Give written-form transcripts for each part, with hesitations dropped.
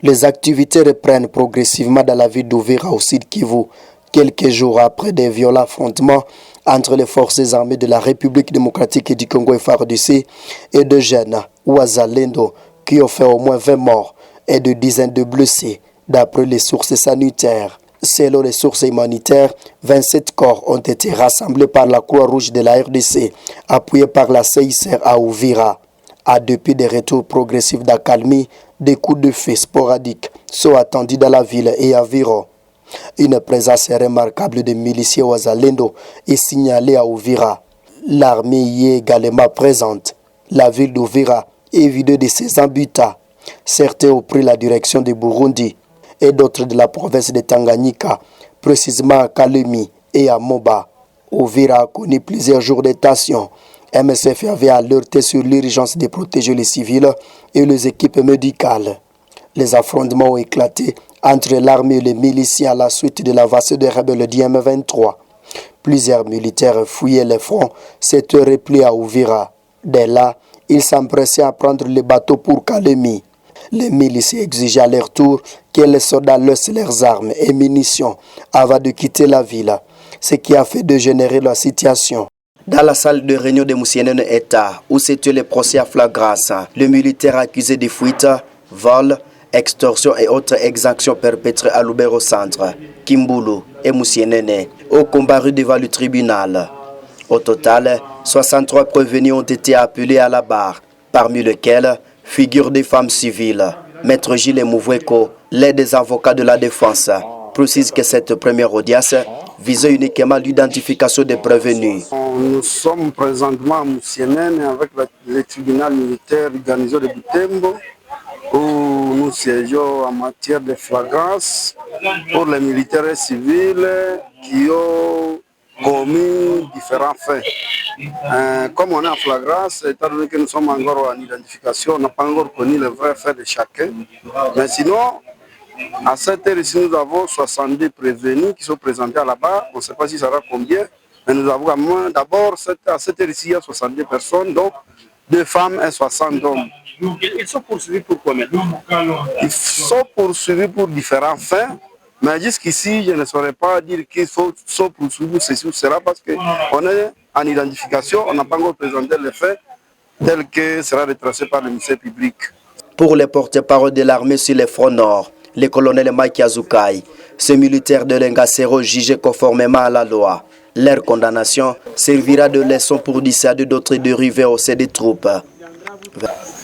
Les activités reprennent progressivement dans la ville d'Uvira au Sud Kivu, quelques jours après des violents affrontements entre les forces armées de la République démocratique du Congo et FARDC et de jeunes Ouazalendo qui ont fait au moins 20 morts et de dizaines de blessés, d'après les sources sanitaires. Selon les sources humanitaires, 27 corps ont été rassemblés par la Croix-Rouge de la RDC, appuyée par la CICR à Uvira. À depuis des retours progressifs d'accalmie, des coups de feu sporadiques sont attendus dans la ville et environ. Une présence remarquable de miliciens Ouazalendo est signalée à Uvira. L'armée y est également présente. La ville d'Uvira est vidée de ses habitants. Certains ont pris la direction du Burundi et d'autres de la province de Tanganyika, précisément à Kalemi et à Moba. Uvira a connu plusieurs jours de tension. MSF avait alerté sur l'urgence de protéger les civils et les équipes médicales. Les affrontements ont éclaté entre l'armée et les miliciens à la suite de l'avancée des rebelles du M23. Plusieurs militaires fouillaient les fronts, s'étaient repliés à Uvira. Dès là, ils s'empressaient à prendre les bateaux pour Kalemi. Les miliciens exigeaient à leur tour que les soldats laissent leurs armes et munitions avant de quitter la ville, ce qui a fait dégénérer la situation. Dans la salle de réunion de Moussienene État, où s'étaient les procès à flagrance, le militaire accusé de fuite, vol, extorsion et autres exactions perpétrées à Lubero Centre, Kimbulu et Moussienene ont comparu devant le tribunal. Au total, 63 prévenus ont été appelés à la barre, parmi lesquels figurent des femmes civiles. Maître Gilles Mouvweko, l'aide des avocats de la défense, précise que cette première audience visait uniquement l'identification des prévenus. Nous sommes présentement à Moussienene avec le tribunal militaire organisé de Butembo, où nous siégeons en matière de flagrance pour les militaires et civils qui ont commis différents faits. Comme on est en flagrance, étant donné que nous sommes encore en identification, on n'a pas encore connu les vrais faits de chacun. Mais sinon, à cette heure ici, nous avons 62 prévenus qui sont présentés à la barre. On ne sait pas si ça sera combien, mais nous avons d'abord, à cette heure ici, il y a 62 personnes, donc 2 femmes et 60 hommes. Ils sont poursuivis pour quoi maintenant? Ils sont poursuivis pour différents faits, mais jusqu'ici, je ne saurais pas dire qu'ils sont poursuivis pour ceci ou cela parce qu'on est en identification, on n'a pas encore présenté les faits tels que sera retracé par le ministère public. Pour les porte-parole de l'armée sur les fronts nord, le colonel Mike Azukai, ces militaires de l'Engasero jugés conformément à la loi. Leur condamnation servira de leçon pour dissuader d'autres dérivés au sein des troupes.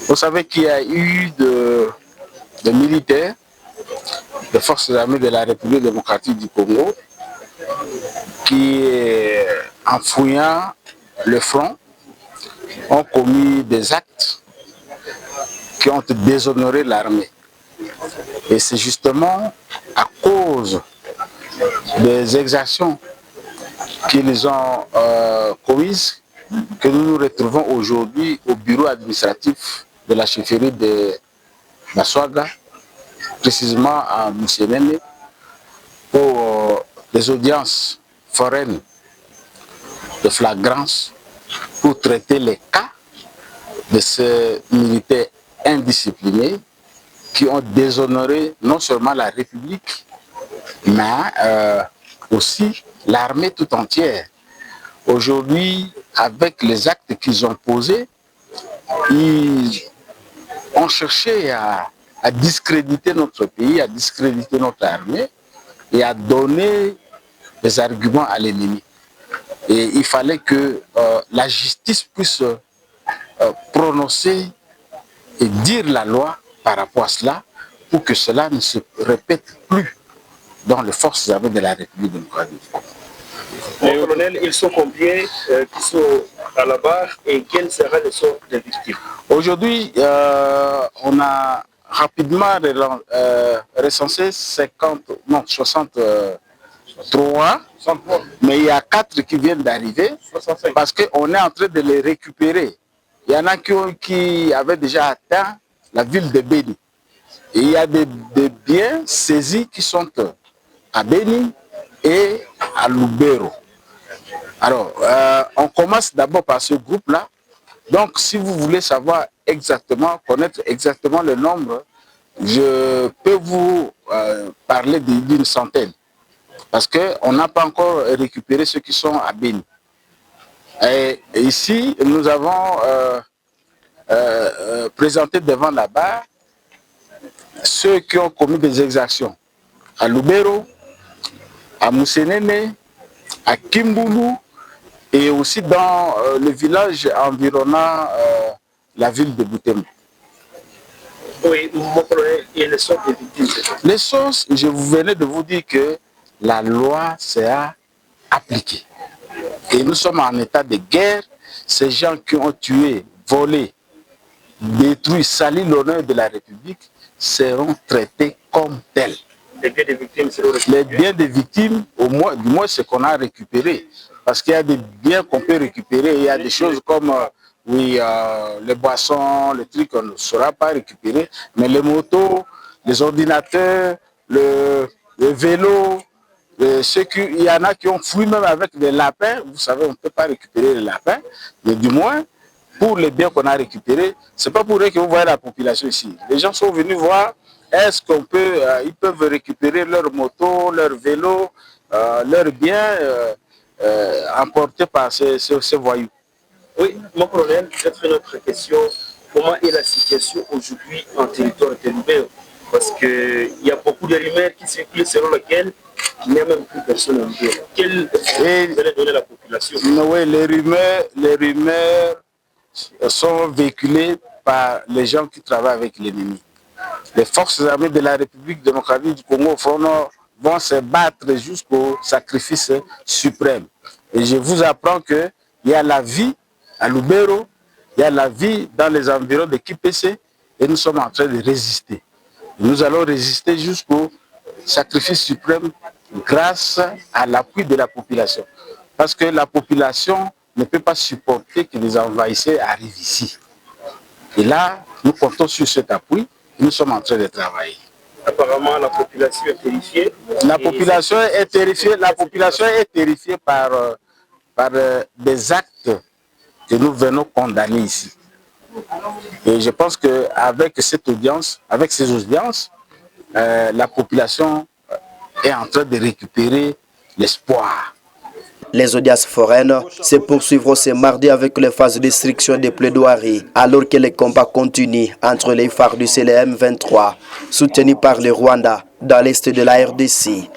Vous savez qu'il y a eu des militaires des forces armées de la République démocratique du Congo qui, en fouillant le front, ont commis des actes qui ont déshonoré l'armée. Et c'est justement à cause des exactions qu'ils ont commises que nous nous retrouvons aujourd'hui au bureau administratif de la chefferie de Maswaga, précisément à Moussienene, pour des audiences foraines de flagrance pour traiter les cas de ces militaires indisciplinés qui ont déshonoré non seulement la République, mais aussi l'armée tout entière. Aujourd'hui, avec les actes qu'ils ont posés, ils ont cherché à discréditer notre pays, à discréditer notre armée et à donner des arguments à l'ennemi. Et il fallait que la justice puisse prononcer et dire la loi par rapport à cela pour que cela ne se répète plus dans les forces armées de la République démocratique. Les colonels, ils sont combien qui sont à la barre et quel sera le sort des victimes? Aujourd'hui, on a rapidement recensé 63, mais il y a 4 qui viennent d'arriver parce qu'on est en train de les récupérer. Il y en a qui avaient déjà atteint la ville de Beni. Et il y a des biens saisis qui sont à Beni et à Lubero. Alors, on commence d'abord par ce groupe-là. Donc, si vous voulez savoir exactement, connaître exactement le nombre je peux vous parler d'une centaine. Parce qu'on n'a pas encore récupéré ceux qui sont à Beni. Et ici, nous avons présenté devant la barre ceux qui ont commis des exactions à Lubero, à Moussenene, à Kimbulu et aussi dans le village environnant la ville de Butembo. Oui, mon colonel, et les sources des victimes. Les sources, je venais de vous dire que la loi sera appliquée. Et nous sommes en état de guerre. Ces gens qui ont tué, volé, détruit, sali l'honneur de la République seront traités comme tels. Les biens des victimes seront Les biens des victimes, du moins ce qu'on a récupéré. Parce qu'il y a des biens qu'on peut récupérer. Il y a des choses comme les boissons, les trucs qu'on ne saura pas récupérer. Mais les motos, les ordinateurs, le vélo, il y en a qui ont fui même avec des lapins. Vous savez, on ne peut pas récupérer les lapins. Mais du moins, pour les biens qu'on a récupérés, ce n'est pas pour eux que vous voyez la population ici. Les gens sont venus voir est-ce qu'on peut, ils peuvent récupérer leurs motos, leurs vélos, leurs biens emportés par ces voyous. Oui, mon colonel, peut-être une autre question. Comment est la situation aujourd'hui en territoire de Lubero? Parce qu'il y a beaucoup de rumeurs qui circulent selon lesquelles il n'y a même plus personne en Lubero. Quelle vous allez donner à la population? Oui, les rumeurs sont véhiculées par les gens qui travaillent avec l'ennemi. Les forces armées de la République démocratique du Congo au Front Nord vont se battre jusqu'au sacrifice suprême. Et je vous apprends qu'il y a la vie à Lubero, il y a la vie dans les environs de Kipese et nous sommes en train de résister. Nous allons résister jusqu'au sacrifice suprême grâce à l'appui de la population. Parce que la population ne peut pas supporter que les envahisseurs arrivent ici. Et là, nous comptons sur cet appui et nous sommes en train de travailler. Apparemment, la population est terrifiée. La population est terrifiée par des actes que nous venons condamner ici. Et je pense qu'avec cette audience, avec ces audiences, la population est en train de récupérer l'espoir. Les audiences foraines se poursuivront ce mardi avec les phases d'instruction et de plaidoirie, alors que les combats continuent entre les FARDC et les M23, soutenus par le Rwanda dans l'est de la RDC.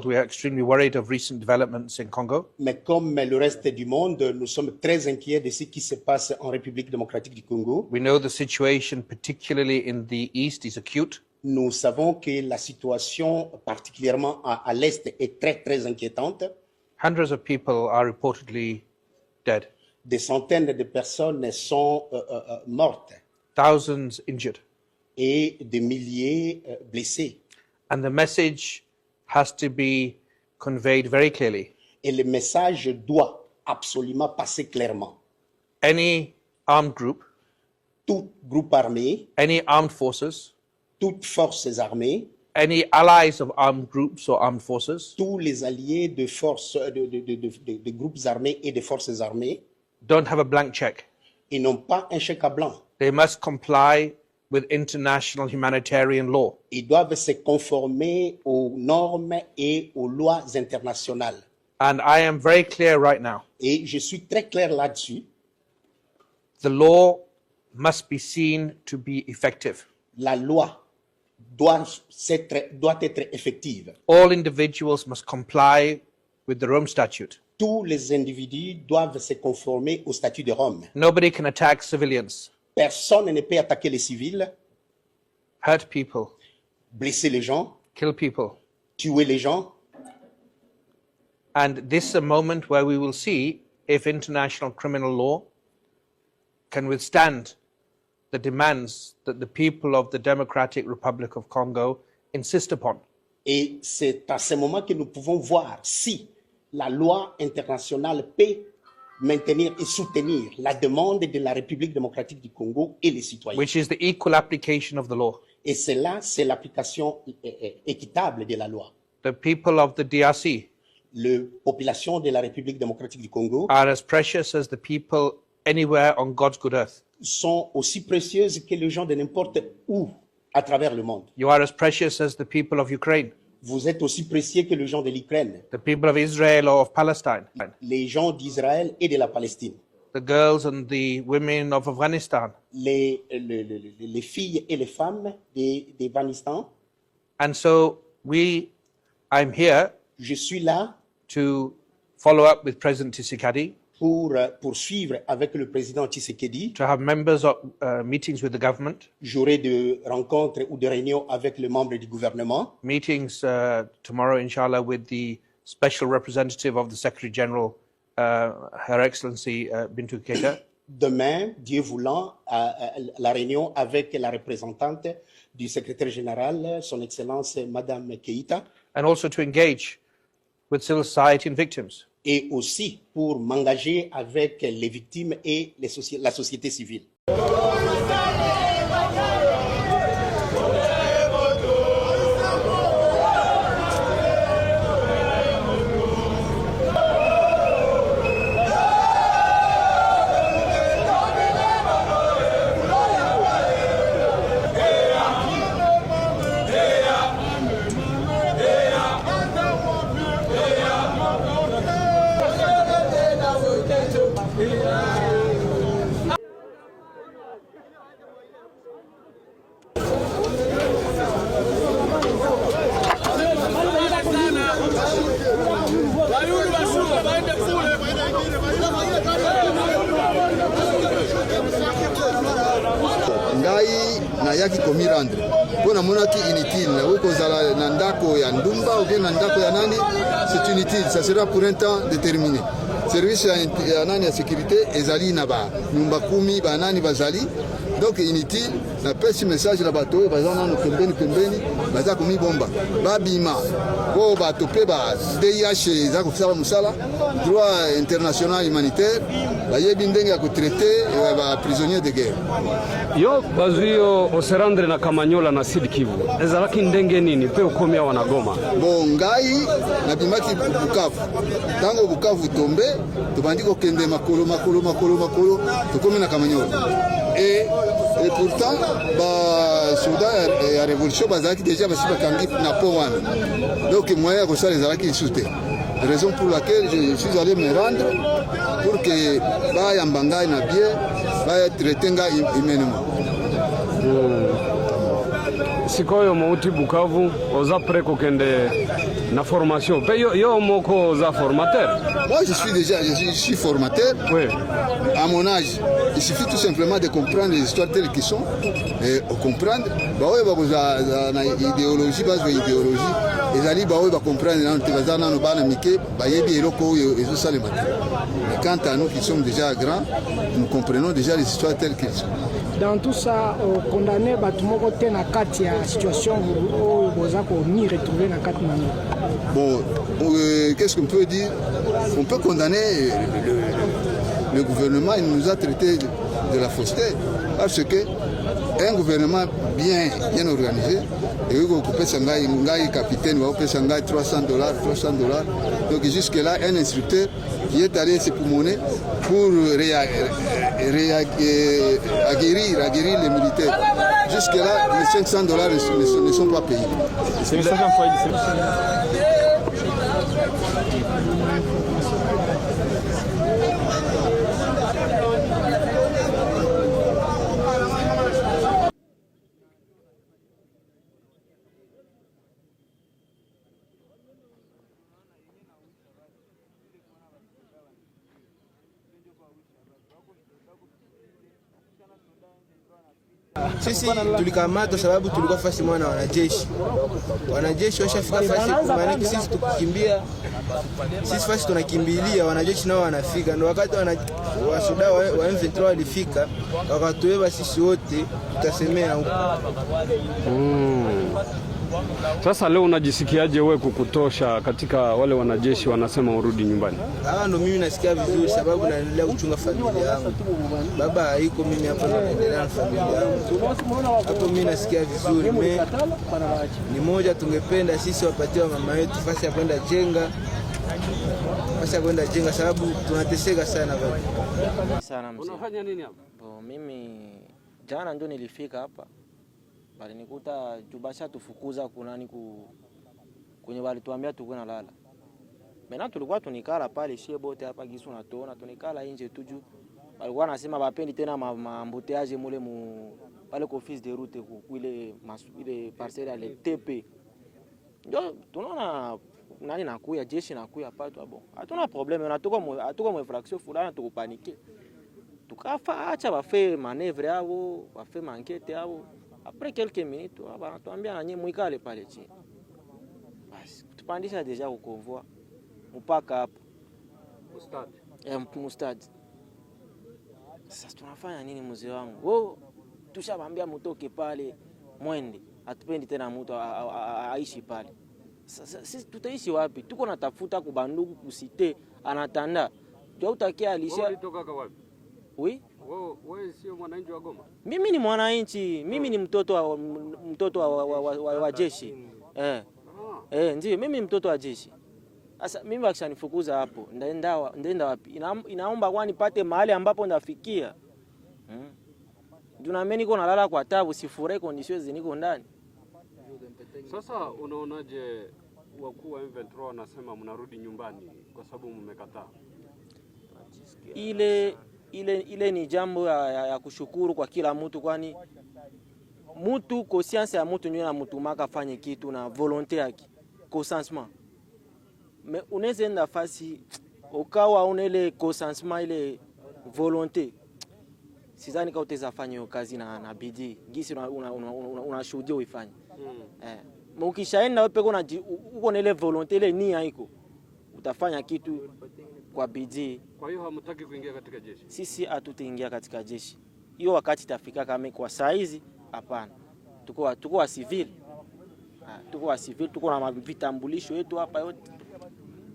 We are extremely worried of recent developments in Congo. Mais comme le reste du monde, nous sommes très inquiets de ce qui se passe en République démocratique du Congo. We know the situation, particularly in the east, is acute. Nous savons que la situation, particulièrement à l'est, est très inquiétante. Hundreds of people are reportedly dead. Des centaines de personnes sont mortes. Thousands injured. Et des milliers blessés. And the message has to be conveyed very clearly. Et le message doit absolument passer clairement. Any armed group, tout groupe armé, any armed forces, toutes forces armées, any allies of armed groups or armed forces, tous les alliés de forces, de groupes armés et de forces armées, don't have a blank check. Ils n'ont pas un chèque à blanc. They must comply with international humanitarian law. Ils doivent se conformer aux normes et aux lois internationales. And I am very clear right now. Et je suis très clair là-dessus. The law must be seen to be effective. La loi doit être effective. All individuals must comply with the Rome Statute. Tous les individus doivent se conformer au statut de Rome. Nobody can attack civilians. Personne ne peut attaquer les civils, hurt people, blesser les gens, kill people. Tuer les gens. And this is a moment where we will see if international criminal law can withstand the demands that the people of the Democratic Republic of Congo insist upon. Et c'est à ce moment que nous pouvons voir si la loi internationale peut maintenir et soutenir la demande de la République démocratique du Congo et les citoyens. Which is the equal application of the law. Et cela, c'est l'application équitable de la loi. The people of the DRC, la population de la République démocratique du Congo, are as precious as the people anywhere on God's good earth. Sont aussi précieuses que les gens de n'importe où à travers le monde. You are as precious as the people of Ukraine, Vous êtes aussi précieux que les gens de l'Ukraine, the people of Israel or of Palestine, les gens d'Israël et de la Palestine, the girls and the women of Afghanistan. les filles et les femmes d'Afghanistan. And so I'm here Je suis là to follow up with President Tshisekedi, pour poursuivre avec le président Tshisekedi. to have members of meetings with the government, J'aurai des rencontres ou des réunions avec les membres du gouvernement. meetings tomorrow, inshallah, with the special representative of the Secretary General, Her Excellency Bintou Keita. Demain, Dieu voulant, la réunion avec la représentante du secrétaire général, son Excellence Madame Keita, And also to engage with civil society and victims. et aussi pour m'engager avec les victimes et la société civile. ngai na yaki komirandre pona monaki inutile na uko zala na ndako ya ndumba ou bien na ndako ya nani, c'est inutile, ça sera pour un temps déterminé. Service ya nani ya sécurité ezali na ba nyumba 10 ba nani bazali, donc inutile na pesi message la bato bazana no pembeni baza komi bomba babima ko bato pe ba DIH za kufisa musala droit international humanitaire bayebi ndenge ya kotraiter ba prisonniers de guerre. Yo bazuyo oserandre na Kamanyola na Sud Kivu ezalaki ndenge nini pe ukomia wanagoma bon ngai na bimaki Bukavu tango Bukavu tombe tobandi kokende makolo tokomi na Kamanyola et pourtant ba soldat ya révolution bazalaki déjà basi bakangi na po wana, donc moyen kosala ezalaki lisusu. Raison pour laquelle je suis allé me rendre pour que bayamba ngai na bien baya traiter ngai humainement. sikoyo mouti Bukavu oza preko kende na formation pe yo moko oza formateur. Moi je suis formateur. Oui. À mon âge, il suffit tout simplement de comprendre les histoires telles qu'elles sont et comprendre bah ouais bah na idéologie base de idéologie ezali bah ouais bah comprendre na tebazana no bana mike bah yebi eloko ezo sale matin. Mais quant à nous qui sommes déjà grands, nous comprenons déjà les histoires telles qu'elles sont. Dans tout ça, condamner Batumoko na kati ya situation où bozako ni retrouver na kati na. Bon, qu'est-ce qu'on peut dire? On peut condamner le gouvernement, il nous a traité de la fausseté parce que un gouvernement bien organisé et vous coupez sangai capitaine va couper sangai $300. Donc jusque là un instructeur qui est allé se pulmoner pour aguerrir les militaires. Jusque là les $500 ne sont pas payés. C'est ça. Sisi tulikamata sababu tulikuwa fasi mwana wanajeshi washafika fasi kumaniki sisi tukikimbia, sisi fasi tunakimbilia, wanajeshi nao wanafika. Ndio wakati wasuda wa M23 walifika wakatubeba sisi wote tutasemea huko. Sasa leo unajisikiaje wewe kukutosha katika wale wanajeshi wanasema urudi nyumbani? Ndio mimi nasikia vizuri sababu naendelea kuchunga familia yangu. Baba haiko, mimi hapa naendelea na familia yangu. Hapo mimi nasikia vizuri. Ni moja tungependa sisi wapatiwa mama yetu fasi ya kwenda jenga. Fasi ya kwenda jenga sababu tunateseka sana baba. Sana mzee. Unafanya nini hapa? Mimi jana ndio nilifika hapa. Balinikuta jubasha tufukuza kunani kwenye walituambia tukue na lala. Mena tulikuwa tunikala pale shie bote hapa gisu na tuona tunikala nje tuju. Walikuwa nasema bapendi tena mamboteaje mule pale kwa office de route ile parcelle ile TP. Ndio tunaona nani nakuya jeshi nakuya pato bon. Hatuna problème na tuko infraction fulani tukupanike. Tukafa acha bafe manevre yao, bafe mankete yao. Après quelques minutes, wanatuambia na nyinyi muikale pale chini. Basi tupandisha deja ku convoi mpaka hapo. Mustad. Sasa tunafanya nini mzee wangu? Oh, tushamwambia mtoke pale mwende. Hatupendi tena mtu aishi pale. Sasa sisi tutaishi wapi? Tuko natafuta kubandugu kusite anatanda. Ndio utakia alisha. Ulitoka wapi? Oui? Wewe sio mwananchi wa Goma? Mimi ni mwananchi, mimi ni mtoto wa jeshi. Ndio, mimi ni mtoto wa jeshi. Sasa mimi wakishanifukuza hapo, ndaenda wapi? Inaomba kwa nipate mahali ambapo ndafikia. Ndio na mimi niko nalala kwa tabu, sifurahi conditions niko ndani. Sasa unaonaje wakuu wa M23 wanasema mnarudi nyumbani kwa sababu mmekataa? Ile ni jambo ya kushukuru kwa kila mtu, kwani mtu conscience ya mtu ndio anamutumaka fanye kitu na volonté yake consentement. Mais unaweza enda fasi ukawa unele consentement ile volonté, sidhani kama utaweza fanya hiyo kazi na bidii gisi unashuhudia uifanye. Ukishaenda wewe uko na ile volonté ile nia iko, utafanya kitu kwa bidii. Kwa hiyo hamtaki kuingia katika jeshi? Sisi hatutaingia katika jeshi. Hiyo wakati itafika kama kwa saa hizi hapana. Tuko wa civil. Tuko wa civil, tuko na vitambulisho yetu hapa yote.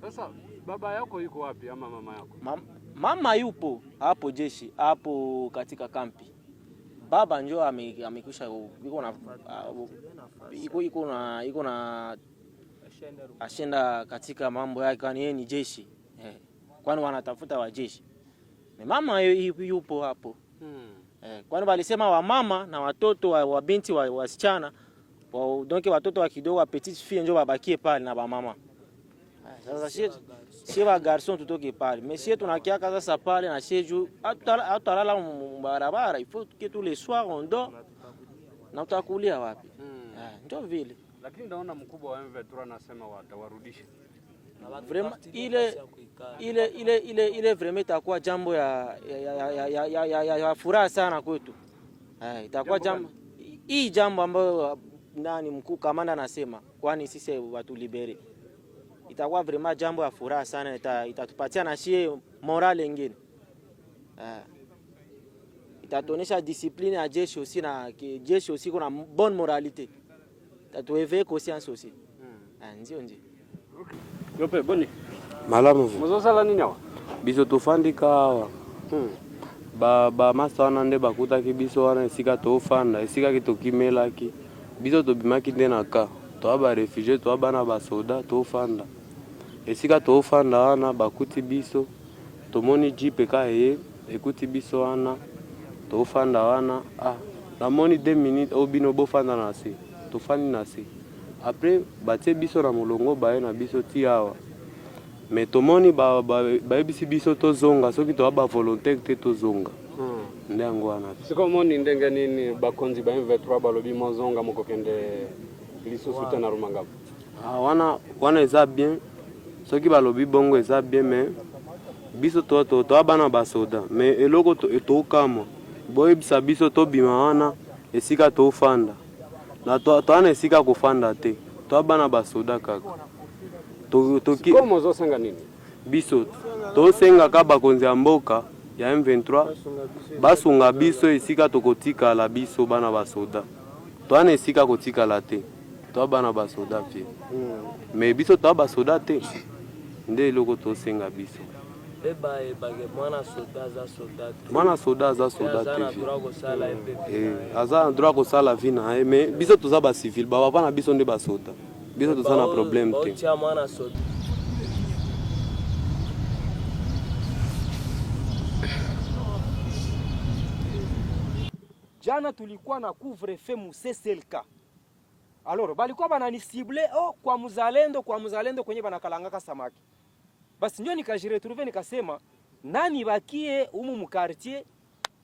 Sasa baba yako yuko wapi ama mama yako? Mama yupo hapo jeshi, hapo katika kampi. Baba njoo amekwisha iko na ashenda katika mambo yake, kwani yeye ni jeshi. Kwani wanatafuta wajeshi. Mama yupo hapo. Kwani walisema wa mama na watoto wa binti wasichana, donc watoto wa kidogo wa petite fille njoo babakie pale na ba mama. Sasa sie wa garçon tutoke pale. Mais sie tunakiaka sasa pale na sheju atalala barabara, il faut que tous les soirs on dort. Na utakulia wapi? Ndio vile. Lakini naona mkubwa wa M23 anasema watawarudisha. Vraiment ile vraiment itakuwa jambo ya furaha sana kwetu. Itakuwa jambo ambayo nani mkuu kamanda anasema, kwani sisi watu libere. Itakuwa vraiment jambo ya furaha sana, itatupatia na shie morale nyingine. Itatuonesha discipline ya jeshi aussi, na jeshi aussi kuna bonne moralité. Itatuéveiller conscience aussi. Ndio. Yope boni. Malamu. Muzosala nini hawa? Biso tofandika hawa. Ba masana nde bakuta ki biso wana esika tofanda, esika kitokimelaki. Biso tobimaki nde na ka. To ba réfugié, to bana ba soda tofanda. Esika tofanda wana bakuti biso. Tomoni jipe ka ekuti biso wana. Tofanda wana na moni 2 minutes obino bofanda na se. Tofandi na se. Après batie biso na molongo baye na biso ti hawa. Mais tomoni bayebisi biso tozonga soki to ba volonté te tozonga. Ndango wana. Siko moni ndenge nini bakonzi ba M23 balobi mozonga moko kende lisusu tena Rumanga. Wana eza bien. Soki balobi bongo eza bien, mais biso to bana basoda. Mais eloko to kama. Boyebisa biso to bima wana esika to fanda. Na to ana esika kufanda te. To bana basoda kaka. Komo zo senga nini? Biso to senga ka bakonzi ya mboka ya M23 basunga biso esika tokotika la biso bana basoda. To ana esika kotika la te. To bana basoda pe. Mais biso to basoda te. Nde loko to senga biso. Mwana soda za soda te. Aza droit ko sala vina, mais biso to za ba civil ba bana biso nde ba soda. Biso to za na problème te. jana tulikuwa na couvre-feu museselka. Alors balikuwa bananisible kwa muzalendo kwenye banakalangaka samaki. Basi ndio nikajiretrouver nikasema nani bakie humu mu quartier